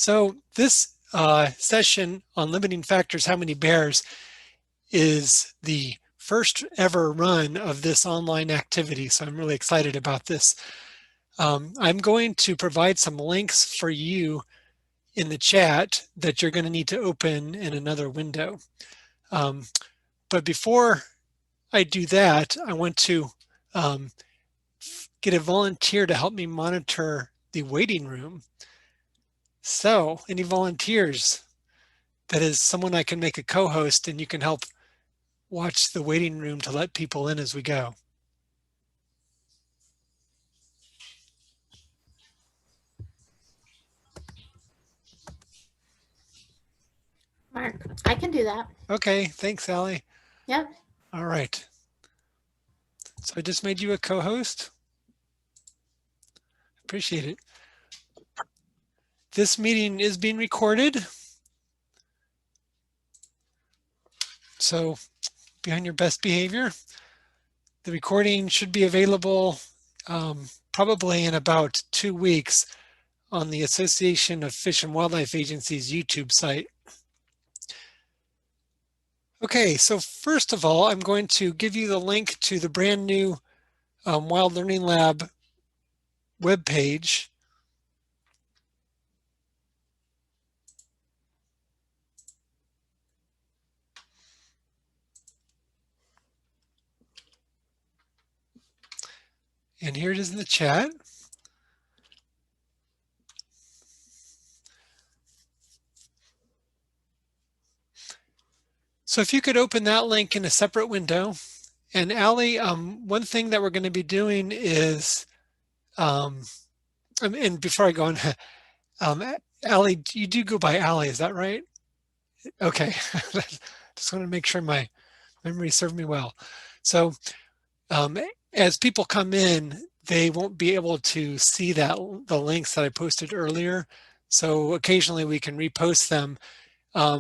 So this session on limiting factors, how many bears, is the first ever run of this online activity. So I'm really excited about this. I'm going to provide some links for you in the chat that you're going to need to open in another window. But before I do that, I want to get a volunteer to help me monitor the waiting room. So any volunteers? That is someone I can make a co-host and you can help watch the waiting room to let people in as we go. Mark, I can do that. Okay, thanks, Allie. Yep. All right. So I just made you a co-host. Appreciate it. This meeting is being recorded. So be on your best behavior. The recording should be available probably in about 2 weeks on the Association of Fish and Wildlife Agency's YouTube site. Okay, so first of all, I'm going to give you the link to the brand new Wild Learning Lab webpage. And here it is in the chat. So if you could open that link in a separate window. And Allie, one thing that we're going to be doing is, and before I go on, Allie, you do go by Allie, is that right? Okay, just want to make sure my memory served me well. So as people come in, they won't be able to see the links that I posted earlier. So occasionally we can repost them.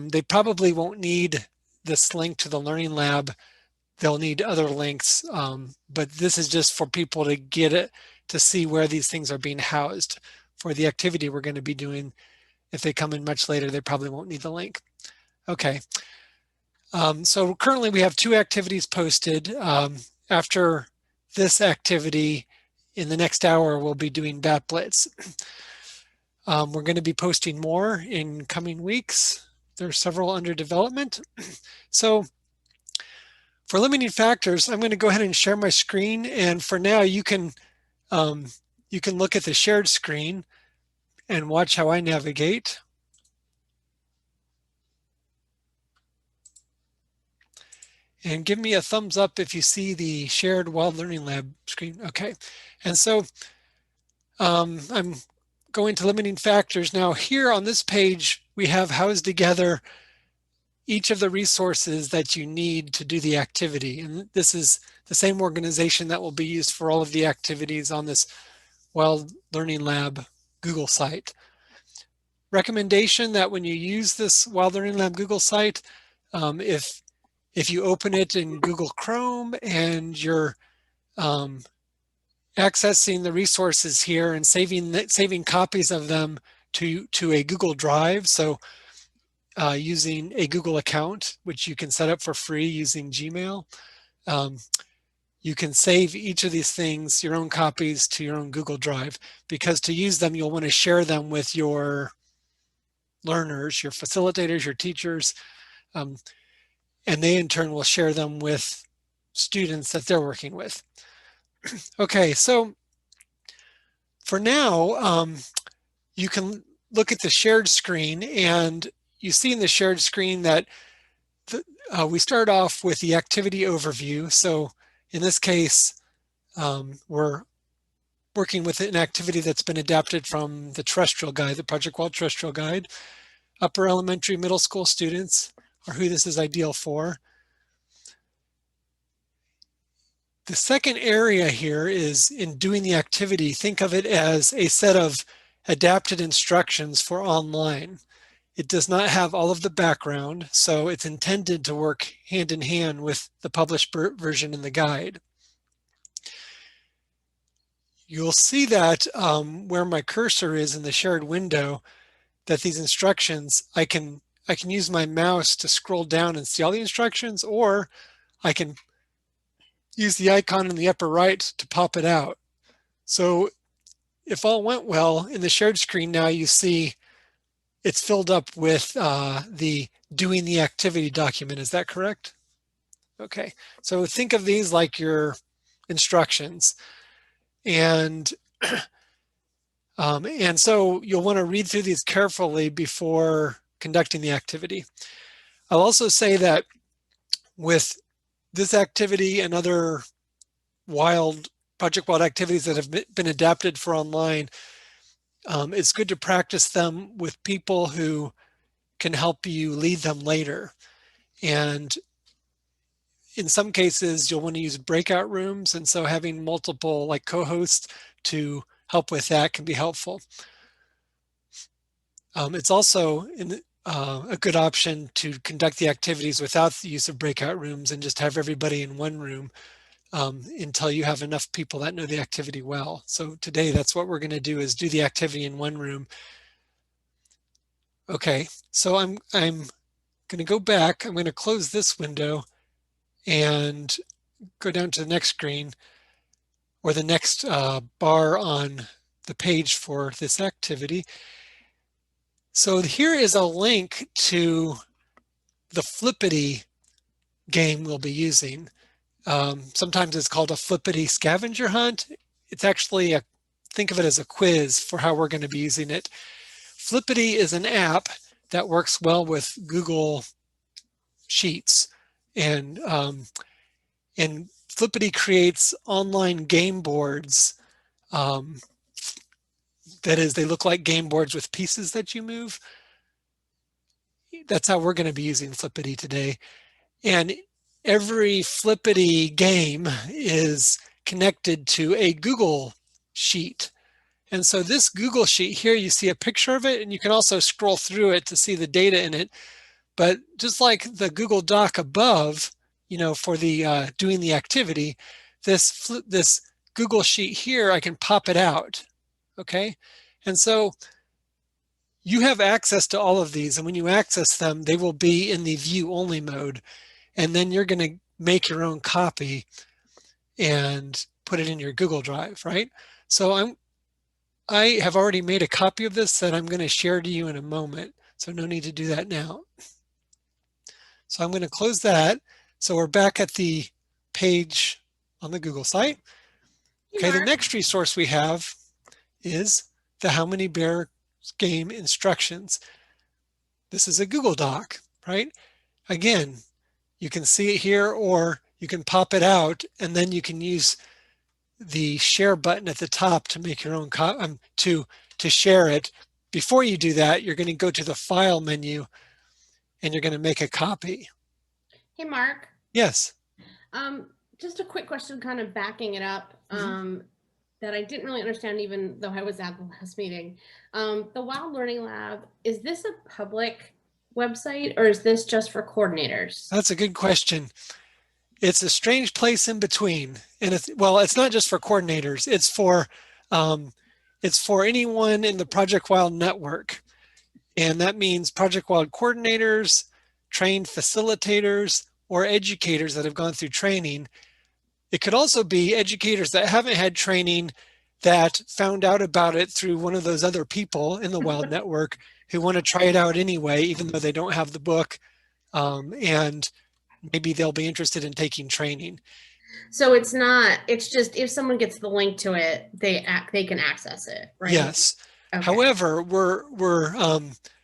They probably won't need this link to the Learning Lab. They'll need other links, but this is just for people to get it, to see where these things are being housed for the activity we're going to be doing. If they come in much later, they probably won't need the link. Okay. So currently we have 2 activities posted. After this activity, in the next hour, we'll be doing Bat Blitz. We're going to be posting more in coming weeks. There's several under development. So for limiting factors, I'm going to go ahead and share my screen. And for now, you can look at the shared screen and watch how I navigate. And give me a thumbs up if you see the shared Wild Learning Lab screen. Okay. And so I'm going to limiting factors. Now here on this page, we have housed together each of the resources that you need to do the activity. And this is the same organization that will be used for all of the activities on this Wild Learning Lab Google site. Recommendation that when you use this Wild Learning Lab Google site, if you open it in Google Chrome and you're accessing the resources here and saving copies of them to a Google Drive, so using a Google account, which you can set up for free using Gmail, you can save each of these things, your own copies, to your own Google Drive, because to use them, you'll want to share them with your learners, your facilitators, your teachers, and they in turn will share them with students that they're working with. Okay, so for now, you can look at the shared screen, and you see in the shared screen that we start off with the activity overview. So in this case, we're working with an activity that's been adapted from the terrestrial guide, the Project Wild Terrestrial Guide. Upper elementary, middle school students are who this is ideal for. The second area here is in doing the activity. Think of it as a set of adapted instructions for online. It does not have all of the background, so it's intended to work hand in hand with the published version in the guide. You'll see that where my cursor is in the shared window, that these instructions, I can use my mouse to scroll down and see all the instructions, or I can use the icon in the upper right to pop it out. So if all went well, in the shared screen now you see it's filled up with the doing the activity document. Is that correct? Okay, so think of these like your instructions. And and so you'll want to read through these carefully before conducting the activity. I'll also say that with this activity and other Project Wild activities that have been adapted for online, it's good to practice them with people who can help you lead them later. And in some cases, you'll want to use breakout rooms. And so having multiple like co-hosts to help with that can be helpful. It's also a good option to conduct the activities without the use of breakout rooms and just have everybody in one room until you have enough people that know the activity well. So today, that's what we're going to do, is do the activity in one room. Okay, so I'm going to go back. I'm going to close this window and go down to the next screen, or the next bar on the page for this activity. So here is a link to the Flippity game we'll be using. Sometimes it's called a Flippity scavenger hunt. It's actually think of it as a quiz for how we're going to be using it. Flippity is an app that works well with Google Sheets, and Flippity creates online game boards. That is, they look like game boards with pieces that you move. That's how we're going to be using Flippity today. And every Flippity game is connected to a Google Sheet. And so this Google Sheet here, you see a picture of it, and you can also scroll through it to see the data in it. But just like the Google Doc above, for the doing the activity, this Google Sheet here, I can pop it out. Okay, and so you have access to all of these, and when you access them, they will be in the view only mode, and then you're going to make your own copy and put it in your Google Drive, right? So I have already made a copy of this that I'm going to share to you in a moment, so no need to do that now. So I'm going to close that. So we're back at the page on the Google site. Okay, the next resource we have is the How Many Bears game instructions. This is a Google Doc, right? Again, you can see it here, or you can pop it out, and then you can use the share button at the top to make your own to share it. Before you do that, you're going to go to the File menu, and you're going to make a copy. Hey, Mark. Yes. Just a quick question, kind of backing it up, that I didn't really understand, even though I was at the last meeting. The Wild Learning Lab, is this a public website, or is this just for coordinators? That's a good question. It's a strange place in between, and it's not just for coordinators. It's for anyone in the Project Wild network, and that means Project Wild coordinators, trained facilitators, or educators that have gone through training. It could also be educators that haven't had training that found out about it through one of those other people in the Wild network who want to try it out anyway, even though they don't have the book, and maybe they'll be interested in taking training. So it's just if someone gets the link to it, they can access it, right? Yes. Okay. However,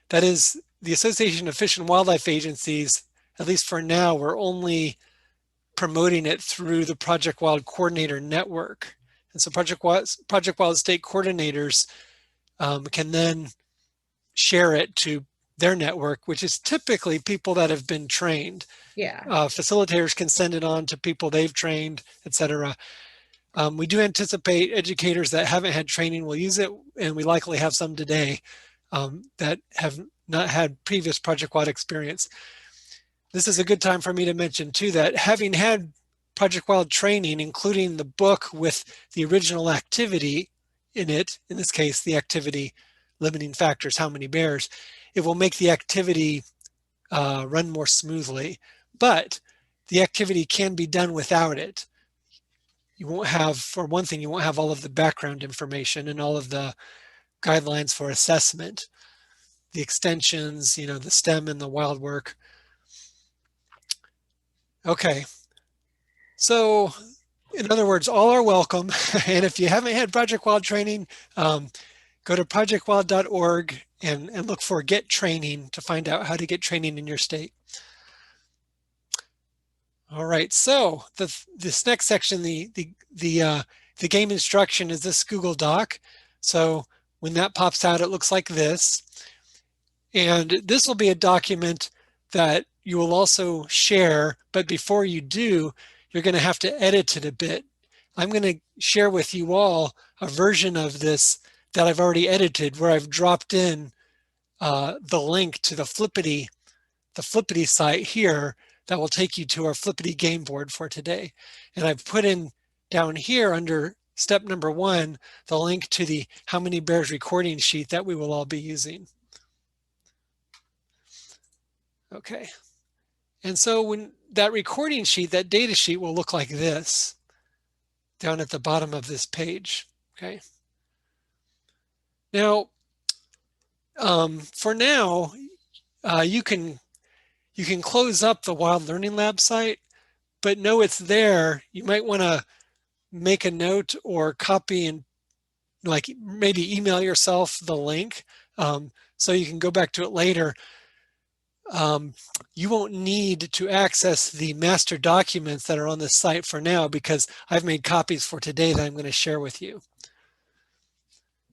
that is the Association of Fish and Wildlife Agencies, at least for now, we're only promoting it through the Project Wild Coordinator Network. And so Project Wild state coordinators can then share it to their network, which is typically people that have been trained. Yeah. Facilitators can send it on to people they've trained, etc. We do anticipate educators that haven't had training will use it, and we likely have some today that have not had previous Project Wild experience. This is a good time for me to mention too that having had Project Wild training, including the book with the original activity in it, in this case, the activity limiting factors, how many bears, it will make the activity run more smoothly. But the activity can be done without it. You won't have, for one thing, you won't have all of the background information and all of the guidelines for assessment, the extensions, the STEM and the wild work. Okay, so in other words, all are welcome. And if you haven't had Project Wild training, go to projectwild.org and look for Get Training to find out how to get training in your state. All right, so this next section, the game instruction is this Google Doc. So when that pops out, it looks like this. And this will be a document that you will also share, but before you do, you're going to have to edit it a bit. I'm going to share with you all a version of this that I've already edited, where I've dropped in the link to the Flippity site here that will take you to our Flippity game board for today. And I've put in down here under step number 1, the link to the How Many Bears recording sheet that we will all be using. Okay. And so when that recording sheet, that data sheet will look like this down at the bottom of this page. Okay. Now, for now, you can close up the Wild Learning Lab site, but know it's there. You might want to make a note or copy and like maybe email yourself the link so you can go back to it later. You won't need to access the master documents that are on the site for now because I've made copies for today that I'm going to share with you.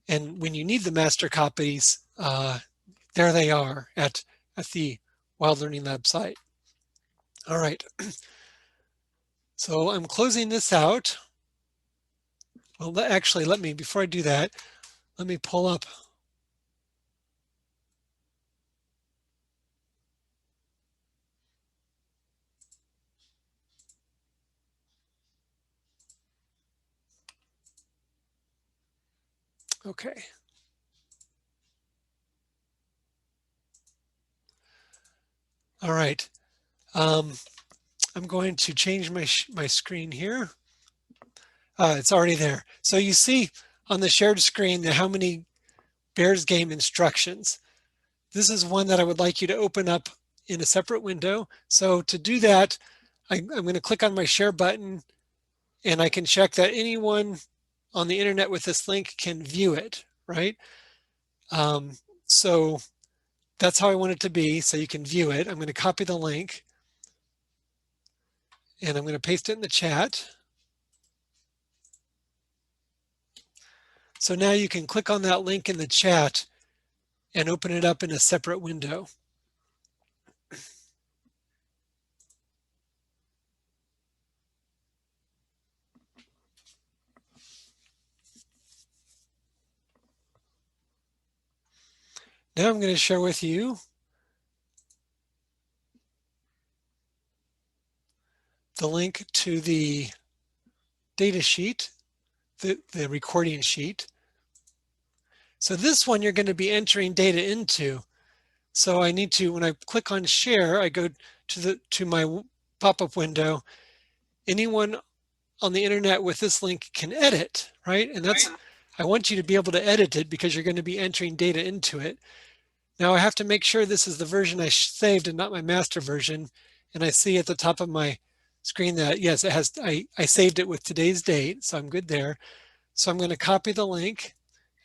And when you need the master copies, there they are at the Wild Learning Lab site. All right. So I'm closing this out. Well, actually, before I do that, let me pull up. Okay. All right. I'm going to change my screen here. It's already there. So you see on the shared screen the How Many Bears game instructions. This is one that I would like you to open up in a separate window. So to do that, I'm going to click on my share button and I can check that anyone on the internet with this link can view it, right? So that's how I want it to be, so you can view it. I'm going to copy the link and I'm going to paste it in the chat. So now you can click on that link in the chat and open it up in a separate window. Now I'm going to share with you the link to the data sheet, the recording sheet. So this one you're going to be entering data into. So I need to, when I click on share, I go to my pop-up window. Anyone on the internet with this link can edit, right? And I want you to be able to edit it because you're going to be entering data into it. Now I have to make sure this is the version I saved and not my master version. And I see at the top of my screen that, yes, it has, I saved it with today's date, so I'm good there. So I'm going to copy the link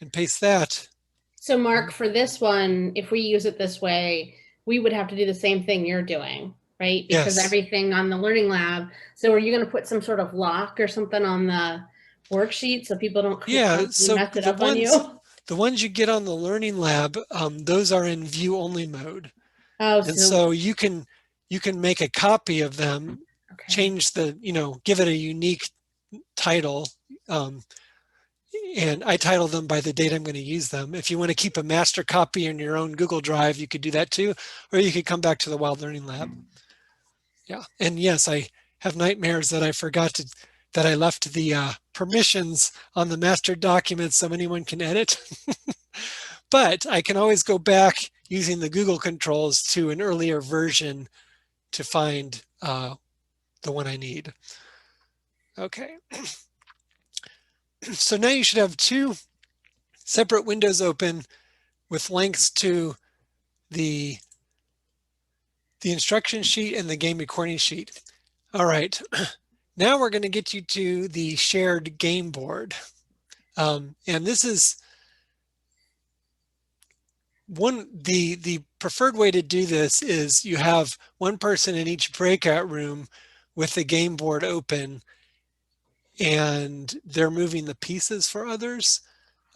and paste that. So Mark, for this one, if we use it this way, we would have to do the same thing you're doing, right? Because Yes. everything on the Learning Lab. So are you going to put some sort of lock or something on the worksheet so people don't so mess it up on you? The ones you get on the Learning Lab, those are in view only mode. Oh, and so you can make a copy of them, okay. Change the, give it a unique title. And I title them by the date I'm going to use them. If you want to keep a master copy in your own Google Drive, you could do that too, or you could come back to the Wild Learning Lab. Yeah, and yes, I have nightmares that I forgot that I left the permissions on the master document so anyone can edit. but I can always go back using the Google controls to an earlier version to find the one I need. Okay. So now you should have two separate windows open with links to the instruction sheet and the game recording sheet. All right. Now we're going to get you to the shared game board. And this is the preferred way to do this is you have one person in each breakout room with the game board open, and they're moving the pieces for others.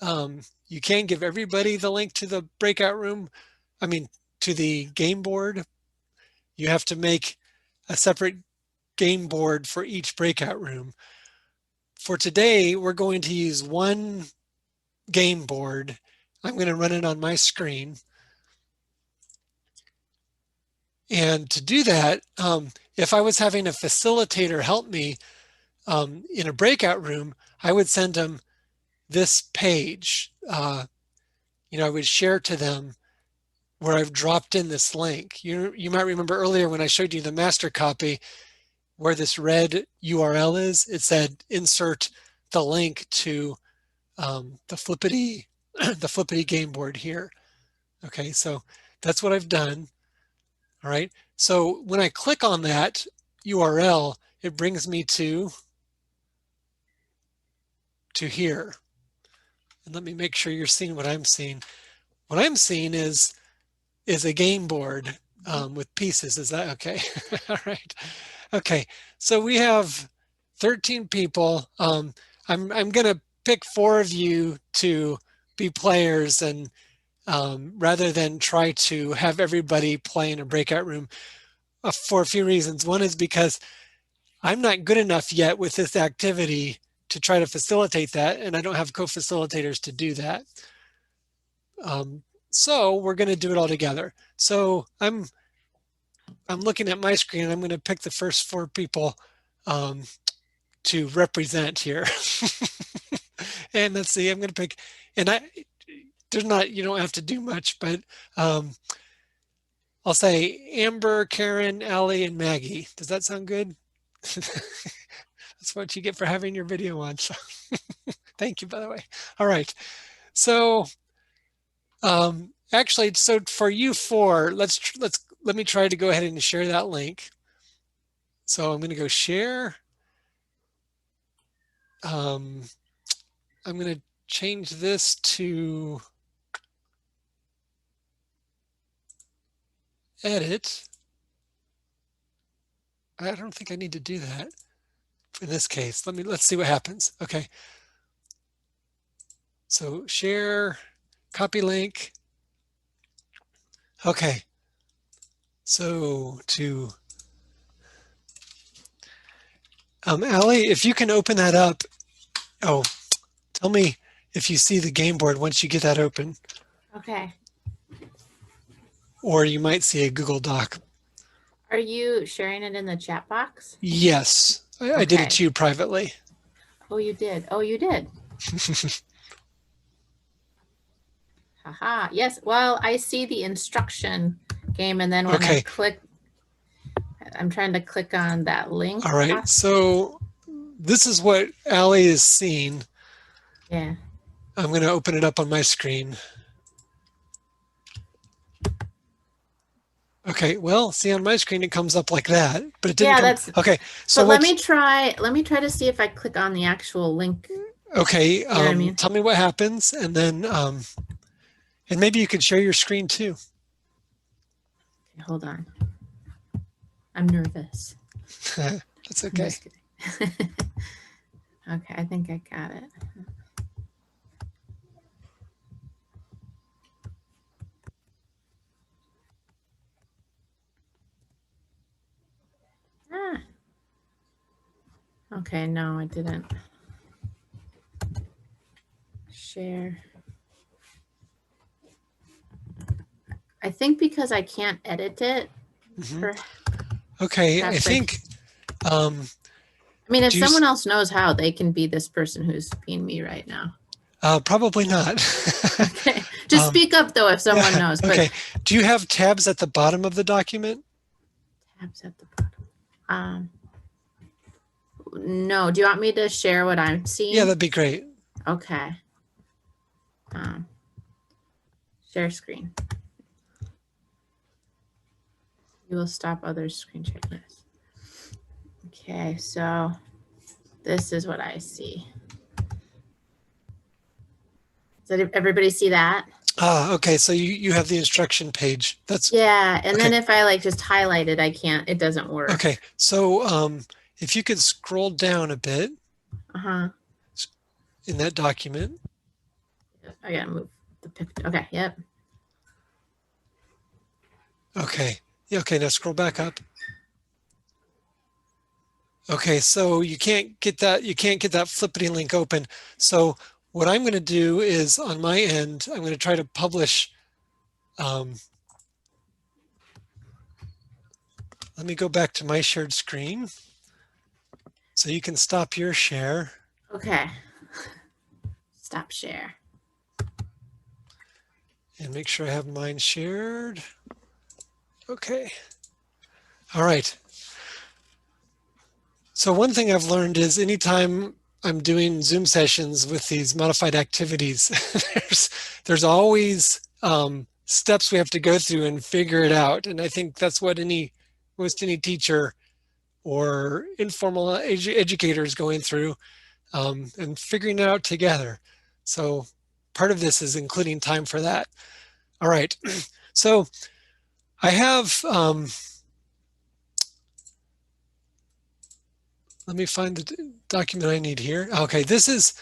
You can give everybody the link to the breakout room, to the game board. You have to make a separate game board for each breakout room. For today, we're going to use one game board. I'm going to run it on my screen. And to do that, if I was having a facilitator help me in a breakout room, I would send them this page. I would share to them where I've dropped in this link. You might remember earlier when I showed you the master copy where this red URL is, it said insert the link to the Flippity game board here. Okay, so that's what I've done. All right, so when I click on that URL, it brings me to here. And let me make sure you're seeing what I'm seeing. What I'm seeing is a game board with pieces. Is that okay? All right. Okay, so we have 13 people. I'm going to pick 4 of you to be players, and rather than try to have everybody play in a breakout room for a few reasons. One is because I'm not good enough yet with this activity to try to facilitate that, and I don't have co-facilitators to do that. So we're going to do it all together. So I'm looking at my screen, and I'm going to pick the first 4 people to represent here. And let's see, I'm going to pick, and you don't have to do much, but I'll say Amber, Karen, Allie, and Maggie. Does that sound good? That's what you get for having your video on. So thank you, by the way. All right. So actually, so for you 4, let me try to go ahead and share that link. So I'm going to go share. I'm going to change this to edit. I don't think I need to do that in this case. Let's see what happens. Okay. So share, copy link. Okay. So to Allie, if you can open that up. Oh, tell me if you see the game board once you get that open. Okay. Or you might see a Google Doc. Are you sharing it in the chat box? Yes, I did it to you privately. Oh, you did. Oh, you did. Haha. Yes. Well, I see the instruction game, and then when I click, I'm trying to click on that link. All right. So this is what Allie is seeing. Yeah. I'm going to open it up on my screen. Okay, well, see on my screen it comes up like that, but it didn't come. Okay, so but let me try to see if I click on the actual link. Okay, you know what I mean? Tell me what happens, and then and maybe you could share your screen too. Okay, hold on. I'm nervous. That's okay. Okay, I think I got it. Okay, no, I didn't. Share. I think because I can't edit it. Okay, I think. I mean, if someone else knows how, they can be this person who's being me right now. Probably not. Okay. Just speak up though if someone knows. Okay. Do you have tabs at the bottom of the document? Tabs at the bottom. No. Do you want me to share what I'm seeing? Yeah, that'd be great. Okay. Share screen. You will stop others screen sharing. Yes. Okay, so this is what I see. Does everybody see that? Okay. So you have the instruction page. That's yeah. And then if I like just highlight it, I can't. It doesn't work. Okay. So if you could scroll down a bit in that document. I gotta move the picture. Okay. Yep. Okay. Yeah. Okay. Now scroll back up. Okay. So you can't get that Flippity link open. So what I'm going to do is on my end, I'm going to try to publish. Let me go back to my shared screen so you can stop your share. Okay. Stop share. And make sure I have mine shared. Okay. All right. So one thing I've learned is anytime I'm doing Zoom sessions with these modified activities, there's always steps we have to go through and figure it out. And I think that's what most any teacher or informal educator is going through and figuring it out together. So part of this is including time for that. All right. So I have, let me find the document I need here. Okay, this is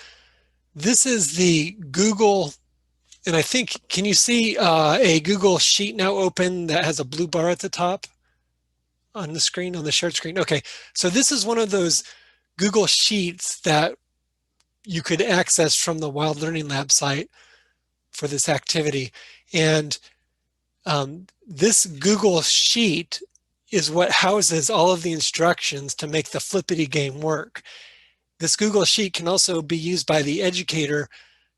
the Google, and I think, can you see a Google Sheet now open that has a blue bar at the top on the screen, on the shared screen? Okay, so this is one of those Google Sheets that you could access from the Wild Learning Lab site for this activity. And this Google Sheet is what houses all of the instructions to make the Flippity game work. This Google Sheet can also be used by the educator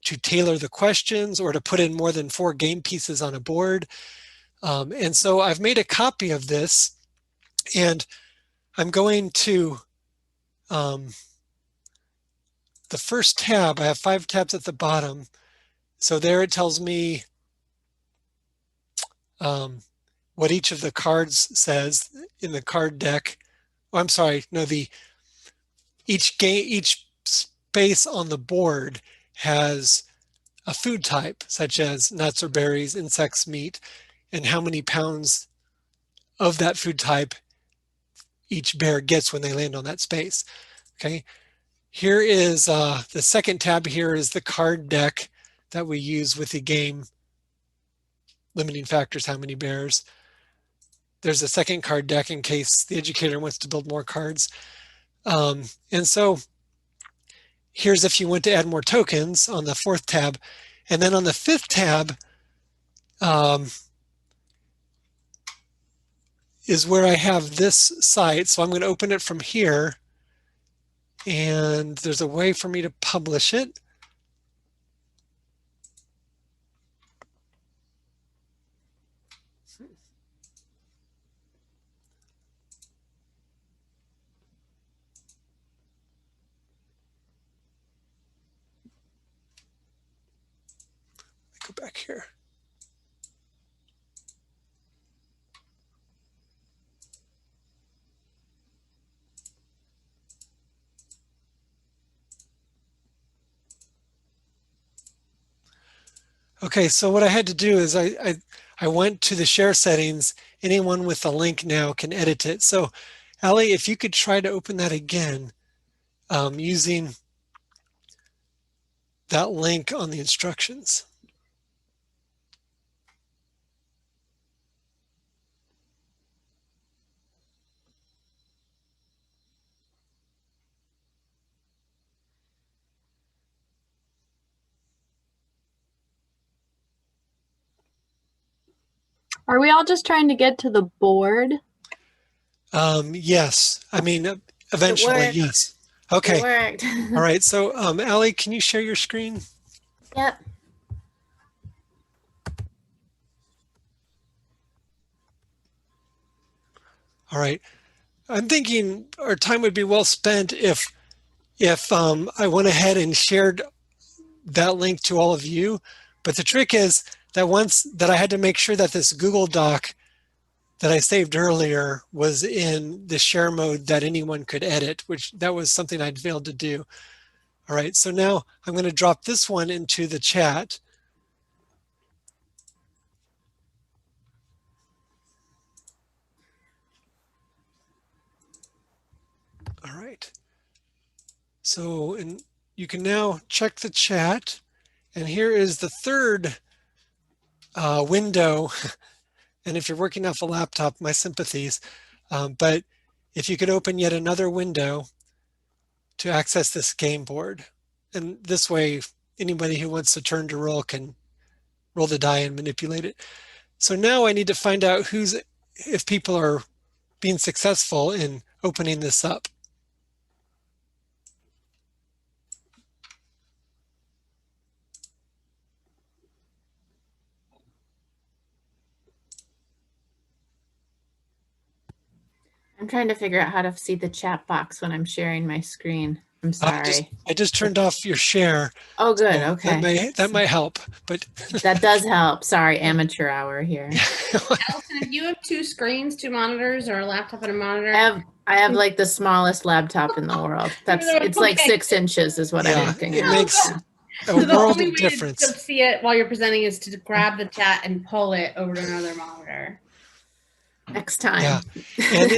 to tailor the questions or to put in more than 4 game pieces on a board. And so I've made a copy of this, and I'm going to the first tab. I have 5 tabs at the bottom. So there it tells me what each of the cards says in the card deck. Oh, I'm sorry, no, each space on the board has a food type, such as nuts or berries, insects, meat, and how many pounds of that food type each bear gets when they land on that space. Okay, here is the second tab. Here is the card deck that we use with the game limiting factors, how many bears. There's a second card deck in case the educator wants to build more cards. And so here's if you want to add more tokens on the 4th tab. And then on the 5th tab is where I have this site. So I'm going to open it from here. And there's a way for me to publish it. Go back here. Okay, so what I had to do is I went to the share settings. Anyone with a link now can edit it. So Ali, if you could try to open that again using that link on the instructions. Are we all just trying to get to the board? Yes, I mean, eventually, yes. Okay. It worked. All right, so Ali, can you share your screen? Yep. All right. I'm thinking our time would be well spent if I went ahead and shared that link to all of you. But the trick is that once that I had to make sure that this Google Doc that I saved earlier was in the share mode that anyone could edit, which that was something I'd failed to do. All right, so now I'm going to drop this one into the chat. All right. So you can now check the chat. And here is the third window. And if you're working off a laptop, my sympathies. But if you could open yet another window to access this game board. And this way, anybody who wants to turn to roll can roll the die and manipulate it. So now I need to find out if people are being successful in opening this up. I'm trying to figure out how to see the chat box when I'm sharing my screen. I'm sorry. I just turned off your share. Oh, good. So Okay. That might help, but that does help. Sorry, amateur hour here. Allison, if you have two screens, two monitors, or a laptop and a monitor, I have like the smallest laptop in the world. It's like 6 inches is what I'm looking at. It makes a world of difference. To see it while you're presenting is to grab the chat and pull it over to another monitor. Next time. Yeah, and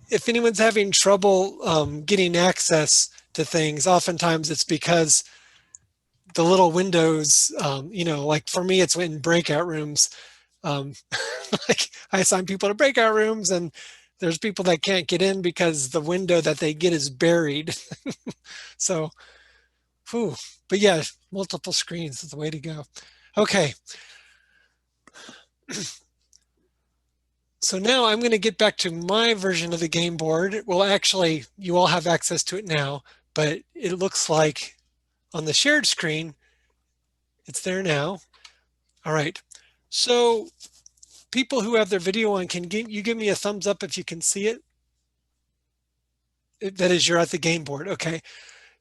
if anyone's having trouble getting access to things, oftentimes it's because the little windows, like for me, it's in breakout rooms. Like I assign people to breakout rooms, and there's people that can't get in because the window that they get is buried. So, but yeah, multiple screens is the way to go. Okay. So now I'm going to get back to my version of the game board. Well, actually, you all have access to it now, but it looks like on the shared screen, it's there now. All right. So people who have their video on, you give me a thumbs up if you can see it? That is, you're at the game board. Okay.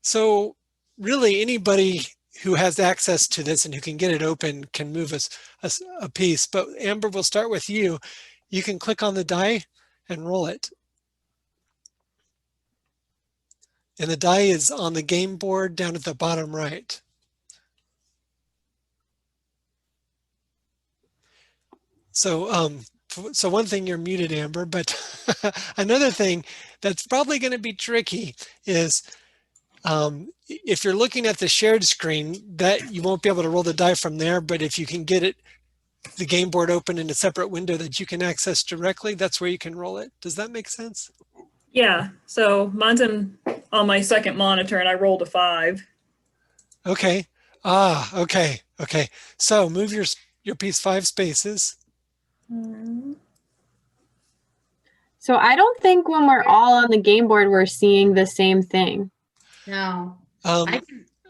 So really anybody who has access to this and who can get it open can move a piece. But Amber, we'll start with you. You can click on the die and roll it. And the die is on the game board down at the bottom right. So, so one thing, you're muted, Amber, but another thing that's probably going to be tricky is if you're looking at the shared screen, that you won't be able to roll the die from there, but if you can get the game board open in a separate window that you can access directly, that's where you can roll it. Does that make sense? Yeah, so mine's on my second monitor and I rolled a 5. Okay. Okay. So move your piece 5 spaces. So I don't think when we're all on the game board, we're seeing the same thing. No.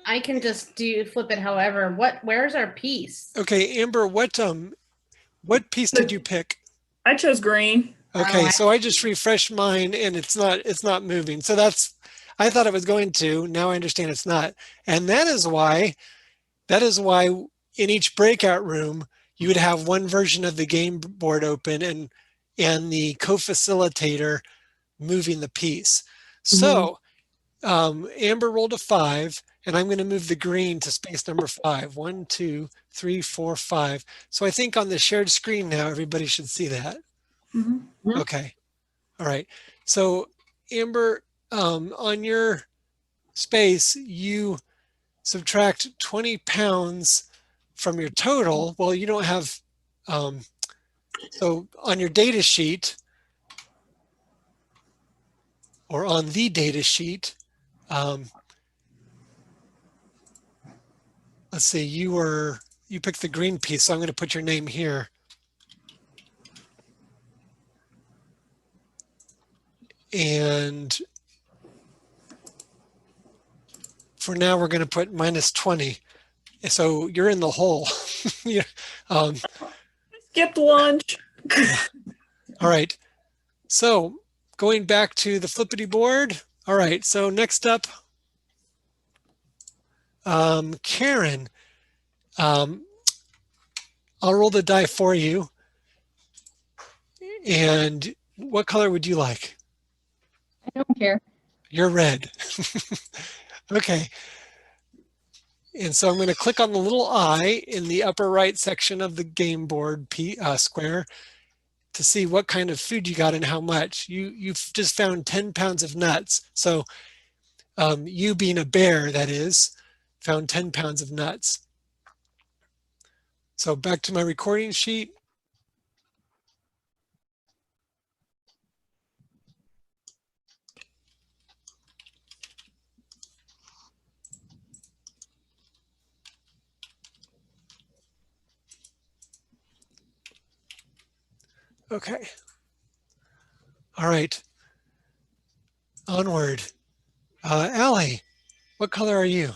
I can just flip it however. Where's our piece? Okay, Amber, what piece did you pick? I chose green. Okay, so I just refreshed mine and it's not moving. So I thought it was going to. Now I understand it's not. And that is why in each breakout room you would have one version of the game board open and the co-facilitator moving the piece. So Amber rolled a 5, and I'm going to move the green to space number 5. 1, 2, 3, 4, 5. So I think on the shared screen now, everybody should see that. Okay. All right. So Amber, on your space, you subtract 20 pounds from your total. Well, you don't have, so on your data sheet, or on the data sheet, let's see, you picked the green piece, so I'm going to put your name here. And for now, we're going to put minus 20. So you're in the hole. Skipped lunch. All right. So going back to the Flippity board. All right, so next up, Karen, I'll roll the die for you. And what color would you like? I don't care. You're red. Okay. And so I'm going to click on the little eye in the upper right section of the game board square to see what kind of food you got and how much. You've just found 10 pounds of nuts. So you being a bear, that is, found 10 pounds of nuts. So back to my recording sheet. Okay. All right. Onward. Allie, what color are you?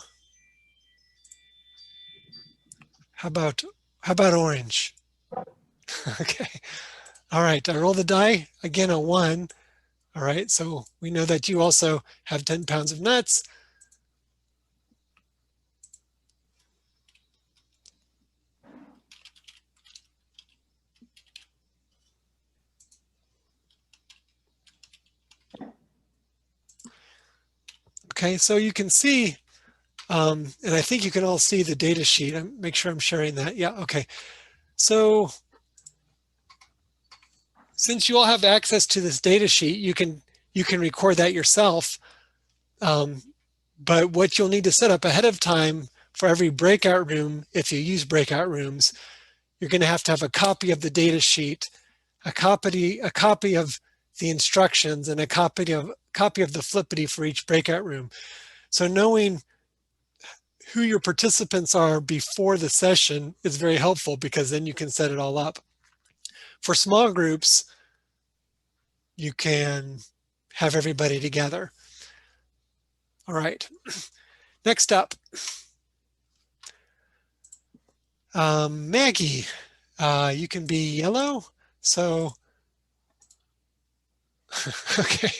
How about orange? Okay. All right. I roll the die again, a 1. All right. So we know that you also have 10 pounds of nuts. Okay, so you can see, and I think you can all see the data sheet. Make sure I'm sharing that. Yeah, okay. So since you all have access to this data sheet, you can record that yourself. But what you'll need to set up ahead of time for every breakout room, if you use breakout rooms, you're going to have a copy of the data sheet, a copy of the instructions, and a copy of the Flippity for each breakout room. So knowing who your participants are before the session is very helpful because then you can set it all up. For small groups, you can have everybody together. All right, next up, Maggie, you can be yellow. So, okay,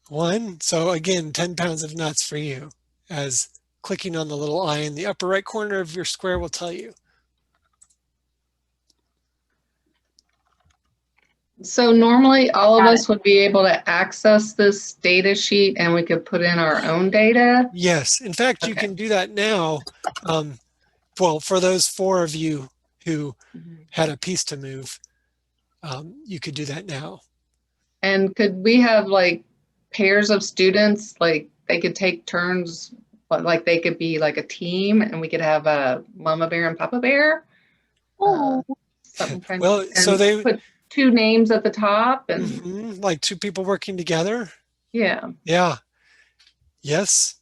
1. So again, 10 pounds of nuts for you, as clicking on the little eye in the upper right corner of your square will tell you. So normally all of us would be able to access this data sheet and we could put in our own data. Yes, in fact, you can do that now. Well, for those 4 of you who had a piece to move, you could do that now. And could we have like pairs of students, like they could take turns, like they could be like a team and we could have a mama bear and papa bear? Something kind Well, of, so they put 2 names at the top and like 2 people working together. yeah. Yeah. Yes,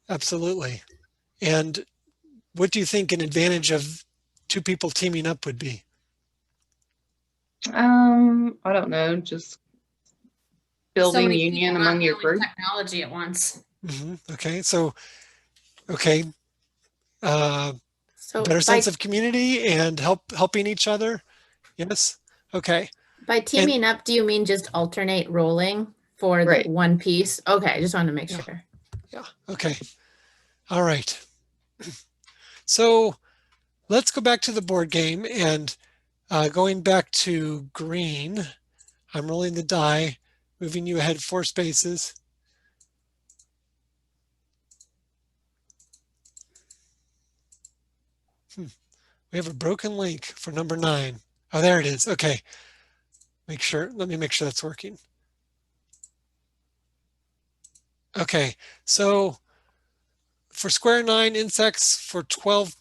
absolutely. And what do you think an advantage of 2 people teaming up would be? I don't know, just building So many union people not among your knowing group. technology at once. Okay, so okay, So better sense of community and helping each other. Yes. Okay. by teaming up, do you mean just alternate rolling for the Right. one piece? Okay, I just wanted to make sure. Yeah. Okay. All right. So let's go back to the board game and going back to green. I'm rolling the die, moving you ahead 4 spaces. We have a broken link for number 9. Oh, there it is. Okay. Let me make sure that's working. Okay, so for square 9, insects for 12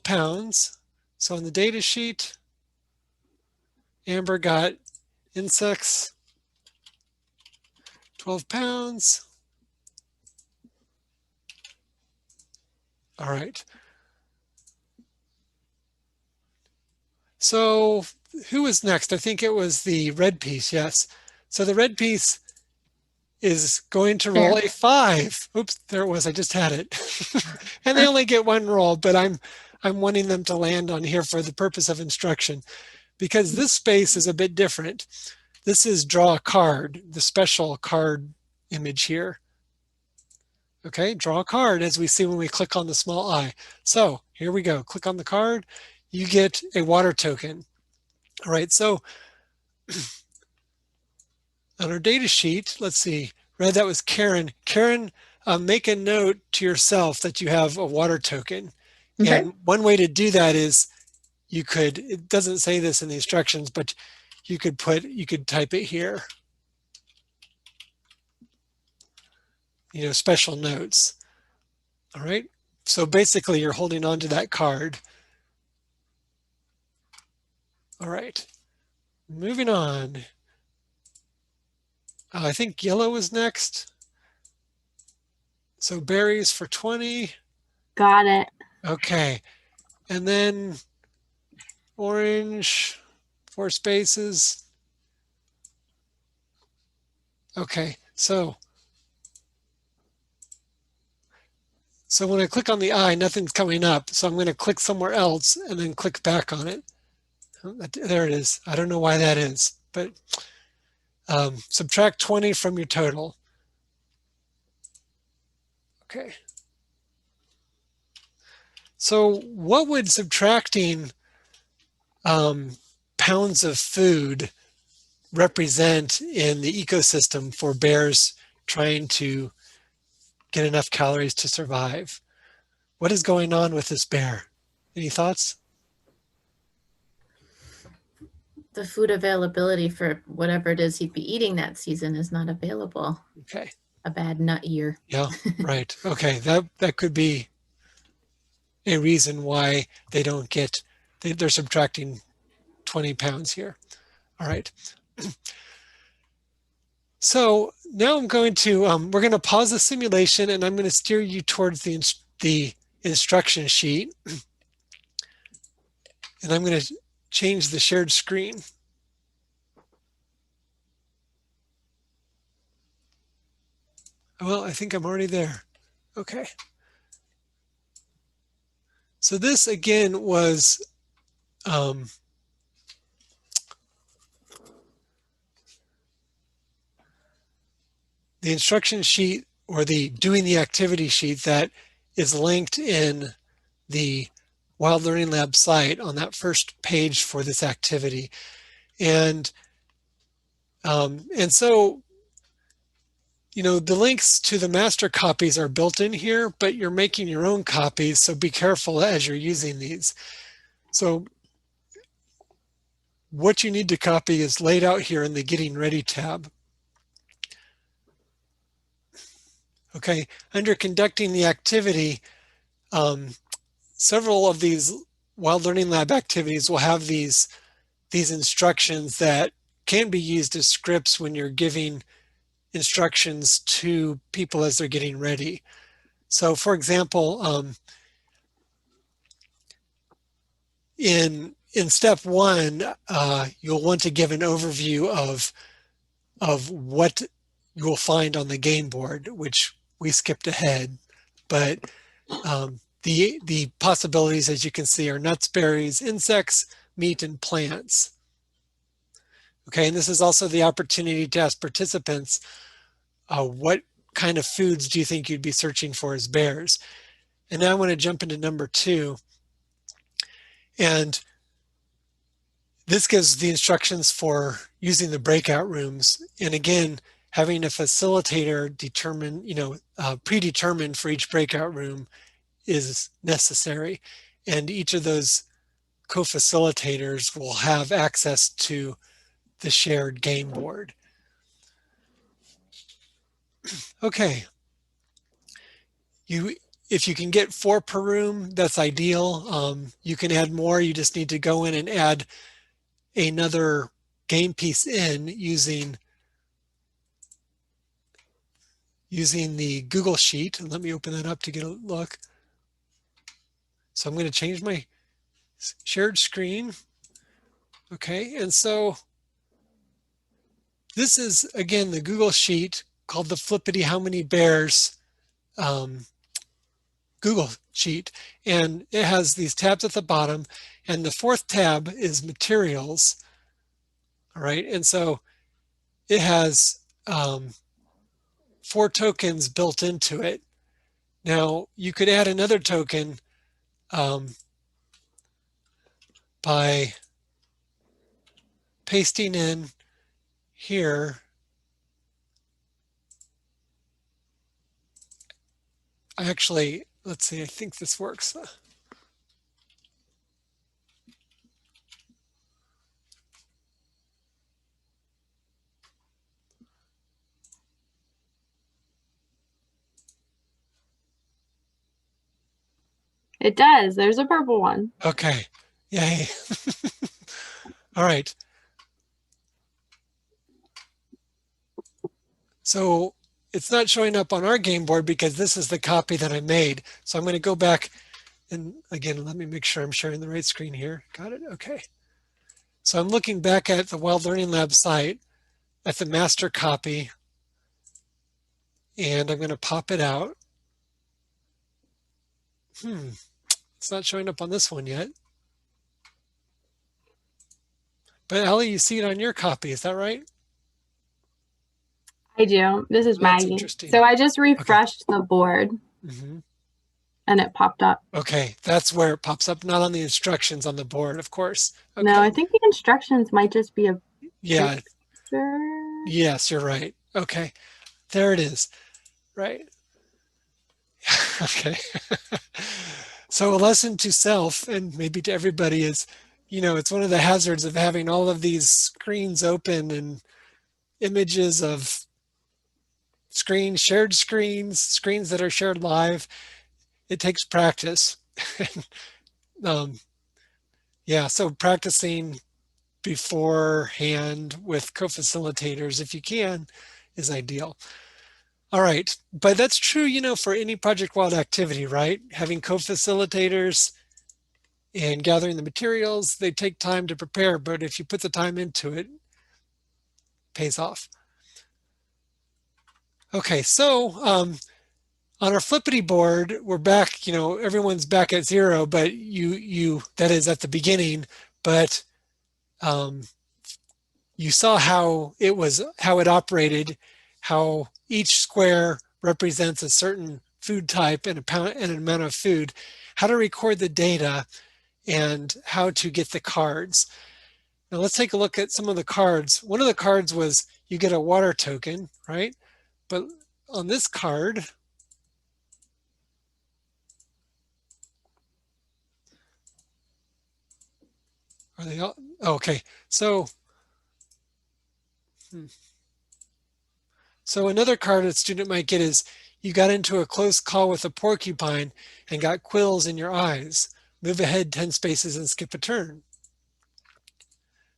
pounds. So in the data sheet, Amber got insects, 12 pounds. All right. So who was next? I think it was the red piece, yes. So the red piece is going to roll a 5. Oops, there it was. I just had it. And they only get 1 roll, but I'm wanting them to land on here for the purpose of instruction because this space is a bit different. this is draw a card, the special card image here. Okay, draw a card as we see when we click on the small eye. So here we go, click on the card, you get a water token. All right, so on our data sheet, let's see, Red, that was Karen. Karen, make a note to yourself that you have a water token. Okay. And one way to do that is you could, it doesn't say this in the instructions, but you could type it here. You know, special notes. All right. So basically you're holding on to that card. All right. Moving on. I think yellow is next. So berries for 20. Got it. Okay. And then orange, 4 spaces. Okay. So when I click on the eye, nothing's coming up. So I'm going to click somewhere else and then click back on it. There it is. I don't know why that is, but subtract 20 from your total. Okay. So what would subtracting pounds of food represent in the ecosystem for bears trying to get enough calories to survive? What is going on with this bear? Any thoughts? The food availability for whatever it is he'd be eating that season is not available. Okay. A bad nut year. Yeah, right. Okay, that could be a reason why they don't get, they're subtracting 20 pounds here. All right. So now I'm going to, we're going to pause the simulation and I'm going to steer you towards the instruction sheet. And I'm going to change the shared screen. Well, I think I'm already there. Okay. So this again was the instruction sheet or the doing the activity sheet that is linked in the Wild Learning Lab site on that first page for this activity. And so, you know, the links to the master copies are built in here, but you're making your own copies, so be careful as you're using these. So what you need to copy is laid out here in the Getting Ready tab. Okay, under conducting the activity, several of these Wild Learning Lab activities will have these instructions that can be used as scripts when you're giving instructions to people as they're getting ready. So for example, in step 1, you'll want to give an overview of what you'll find on the game board, which we skipped ahead, but the possibilities, as you can see, are nuts, berries, insects, meat, and plants. Okay, and this is also the opportunity to ask participants, what kind of foods do you think you'd be searching for as bears? And now I want to jump into number 2. And this gives the instructions for using the breakout rooms. And again, having a facilitator determine, predetermined for each breakout room is necessary. And each of those co-facilitators will have access to the shared game board. Okay. If you can get 4 per room, that's ideal. You can add more. You just need to go in and add another game piece in using the Google Sheet. And let me open that up to get a look. So I'm going to change my shared screen. Okay, and so this is, again, the Google Sheet called the Flippity How Many Bears Google Sheet. And it has these tabs at the bottom. And the 4th tab is Materials. All right, and so it has 4 tokens built into it. Now, you could add another token by pasting in here. Actually, let's see, I think this works. It does. There's a purple one. Okay, yay. All right. So it's not showing up on our game board because this is the copy that I made. So I'm going to go back and again, let me make sure I'm sharing the right screen here. Got it? Okay. So I'm looking back at the Wild Learning Lab site at the master copy, and I'm going to pop it out. It's not showing up on this one yet. But Allie, you see it on your copy, is that right? I do. This is That's Maggie. interesting. So I just refreshed the board and it popped up. Okay, that's where it pops up, not on the instructions on the board, of course. Okay. No, I think the instructions might just be a yeah. picture. Yes, you're right. Okay, there it is. Right. Okay. So a lesson to self and maybe to everybody is, it's one of the hazards of having all of these screens open and images of shared screens that are shared live. It takes practice. Yeah, so practicing beforehand with co-facilitators, if you can, is ideal. All right, but that's true, for any Project Wild activity, right? Having co-facilitators and gathering the materials, they take time to prepare, but if you put the time into it, it pays off. Okay, so on our Flippity board, we're back, everyone's back at 0, but that is at the beginning, but you saw how it operated, how each square represents a certain food type and an amount of food, how to record the data, and how to get the cards. Now let's take a look at some of the cards. One of the cards was you get a water token, right? But on this card, are they all? Okay, so another card a student might get is you got into a close call with a porcupine and got quills in your eyes. Move ahead 10 spaces and skip a turn.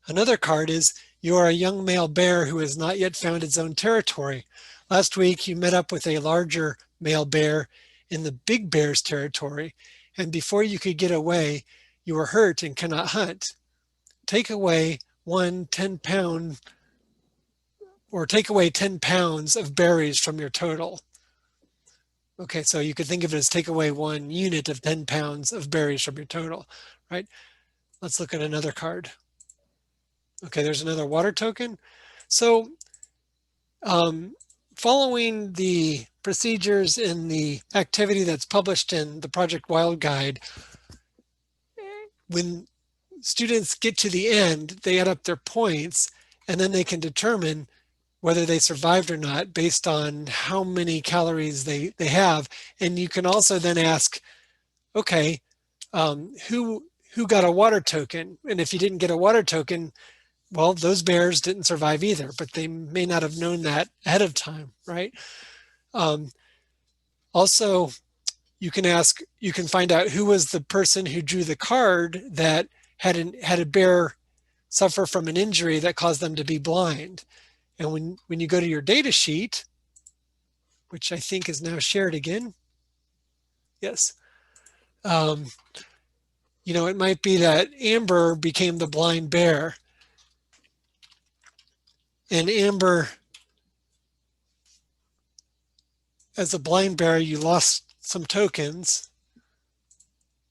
Another card is you are a young male bear who has not yet found its own territory. Last week you met up with a larger male bear in the big bear's territory, and before you could get away, you were hurt and cannot hunt. Take away 10 pounds of berries from your total. Okay, so you could think of it as take away 1 unit of 10 pounds of berries from your total, right? Let's look at another card. Okay, there's another water token. So following the procedures in the activity that's published in the Project Wild Guide, when students get to the end, they add up their points, and then they can determine whether they survived or not based on how many calories they have. And you can also then ask, okay, who got a water token? And if you didn't get a water token, well, those bears didn't survive either, but they may not have known that ahead of time, right? Also, you can find out who was the person who drew the card that had a bear suffer from an injury that caused them to be blind. And when you go to your data sheet, which I think is now shared again, yes, it might be that Amber became the blind bear. And Amber, as a blind bear, you lost some tokens.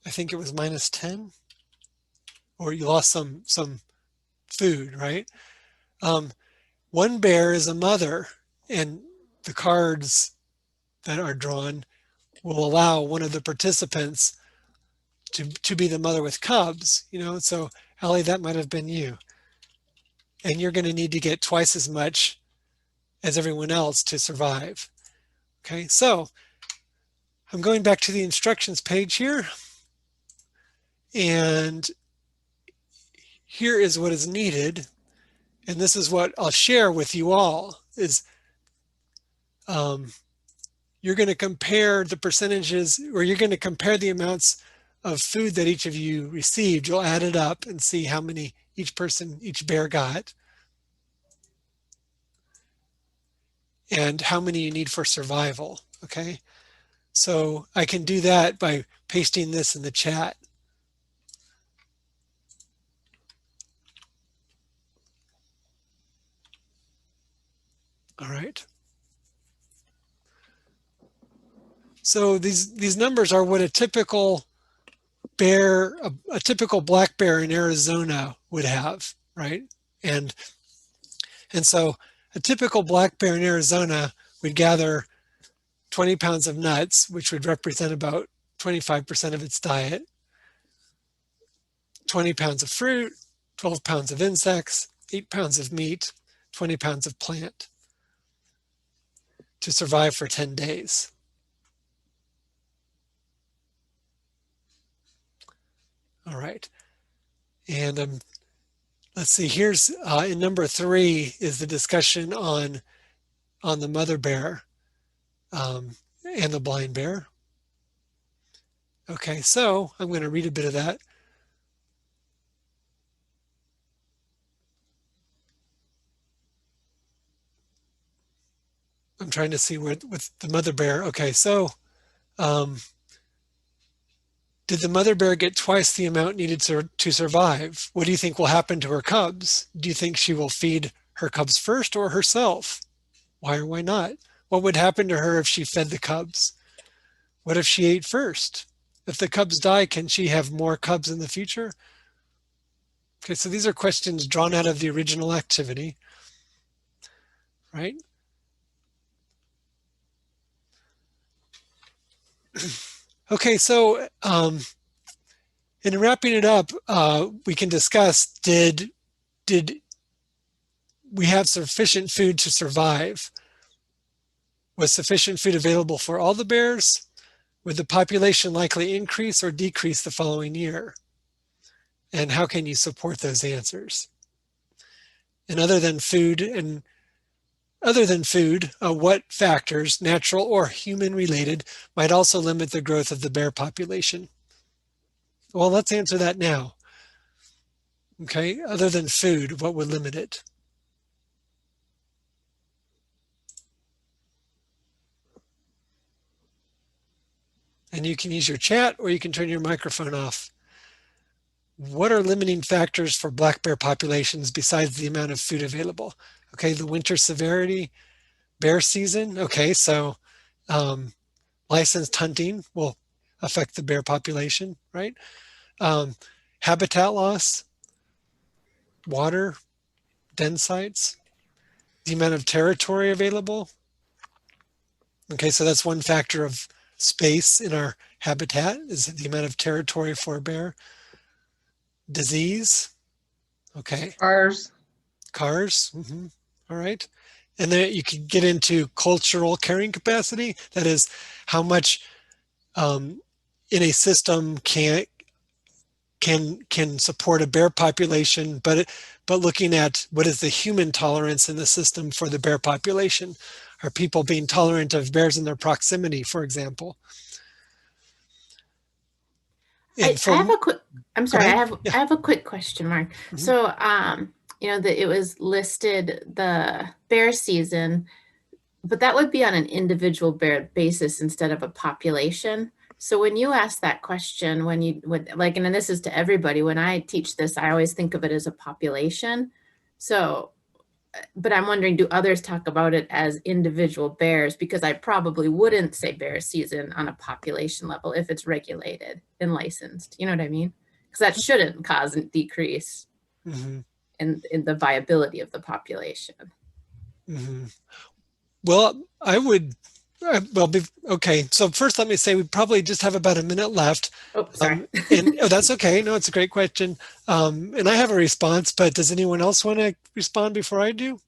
I think it was -10, or you lost some food, right? one bear is a mother, and the cards that are drawn will allow one of the participants to be the mother with cubs, so Allie, that might have been you. And you're going to need to get twice as much as everyone else to survive. Okay, so I'm going back to the instructions page here. And here is what is needed. And this is what I'll share with you all is you're going to compare the percentages, or you're going to compare the amounts of food that each of you received. You'll add it up and see how many each bear got, and how many you need for survival. Okay, so I can do that by pasting this in the chat. All right. So these numbers are what a typical bear, a typical black bear in Arizona would have, right? And so a typical black bear in Arizona would gather 20 pounds of nuts, which would represent about 25% of its diet, 20 pounds of fruit, 12 pounds of insects, 8 pounds of meat, 20 pounds of plant to survive for 10 days. All right. And let's see, here's in number 3 is the discussion on the mother bear and the blind bear. Okay, so I'm going to read a bit of that. I'm trying to see with the mother bear. Okay, so did the mother bear get twice the amount needed to survive? What do you think will happen to her cubs? Do you think she will feed her cubs first or herself? Why or why not? What would happen to her if she fed the cubs? What if she ate first? If the cubs die, can she have more cubs in the future? Okay, so these are questions drawn out of the original activity, right? Okay, so in wrapping it up, we can discuss, did we have sufficient food to survive? Was sufficient food available for all the bears? Would the population likely increase or decrease the following year? And how can you support those answers? And other than food, what factors, natural or human related, might also limit the growth of the bear population? Well, let's answer that now. Okay, other than food, what would limit it? And you can use your chat or you can turn your microphone off. What are limiting factors for black bear populations besides the amount of food available? Okay, the winter severity, bear season. Okay, so licensed hunting will affect the bear population, right? Habitat loss, water, den sites, the amount of territory available. Okay, so that's one factor of space in our habitat, is the amount of territory for a bear. Disease, okay. Cars. Mm-hmm. All right. And then you can get into cultural carrying capacity. That is how much in a system can support a bear population, but looking at what is the human tolerance in the system for the bear population. Are people being tolerant of bears in their proximity, for example? I have a quick, I'm sorry, I have a quick question, Mark. Mm-hmm. So, it was listed the bear season, but that would be on an individual bear basis instead of a population. So when you ask that question, when you would like, and this is to everybody, when I teach this, I always think of it as a population. So, but I'm wondering, do others talk about it as individual bears? Because I probably wouldn't say bear season on a population level if it's regulated and licensed. You know what I mean? Because that shouldn't cause a decrease in the viability of the population. Mm-hmm. Well, I would, okay. So first, let me say we probably just have about a minute left. Oh, sorry. And oh, that's okay. No, it's a great question. And I have a response, but does anyone else want to respond before I do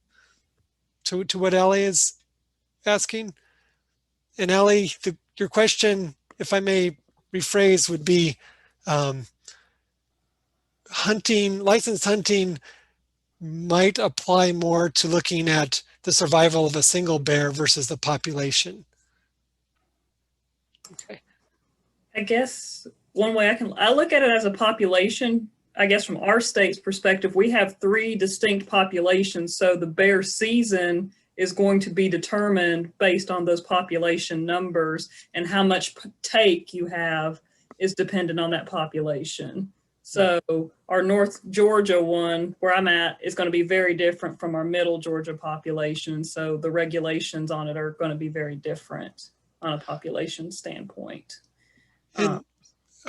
to what Allie is asking? And Allie, your question, if I may rephrase, would be licensed hunting might apply more to looking at the survival of a single bear versus the population. Okay. I guess one way I look at it as a population. I guess from our state's perspective, we have 3 distinct populations. So the bear season is going to be determined based on those population numbers, and how much take you have is dependent on that population. So our North Georgia one, where I'm at, is going to be very different from our Middle Georgia population. So the regulations on it are going to be very different on a population standpoint. And,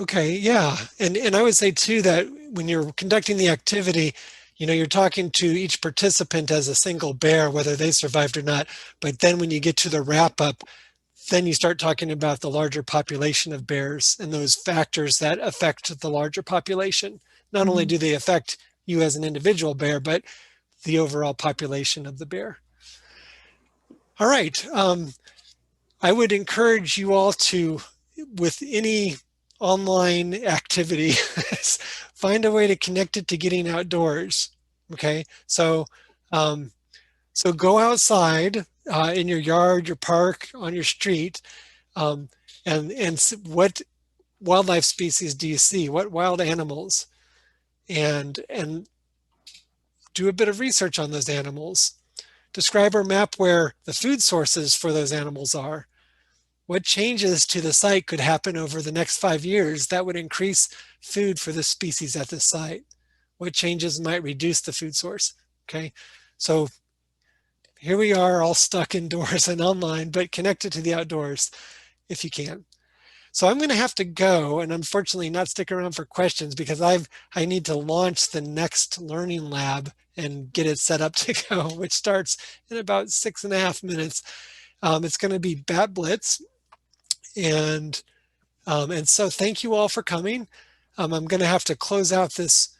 okay, yeah. And I would say too that when you're conducting the activity, you're talking to each participant as a single bear, whether they survived or not. But then when you get to the wrap up, then you start talking about the larger population of bears and those factors that affect the larger population. Not only do they affect you as an individual bear, but the overall population of the bear. All right. I would encourage you all to, with any online activity, find a way to connect it to getting outdoors. Okay. So go outside in your yard, your park, on your street, and what wildlife species do you see? What wild animals? And do a bit of research on those animals. Describe or map where the food sources for those animals are. What changes to the site could happen over the next 5 years that would increase food for the species at the site? What changes might reduce the food source? Okay, so here we are all stuck indoors and online, but connected to the outdoors if you can. So I'm going to have to go and unfortunately not stick around for questions because I need to launch the next learning lab and get it set up to go, which starts in about 6.5 minutes. It's going to be Bat Blitz. And so thank you all for coming. I'm going to have to close out this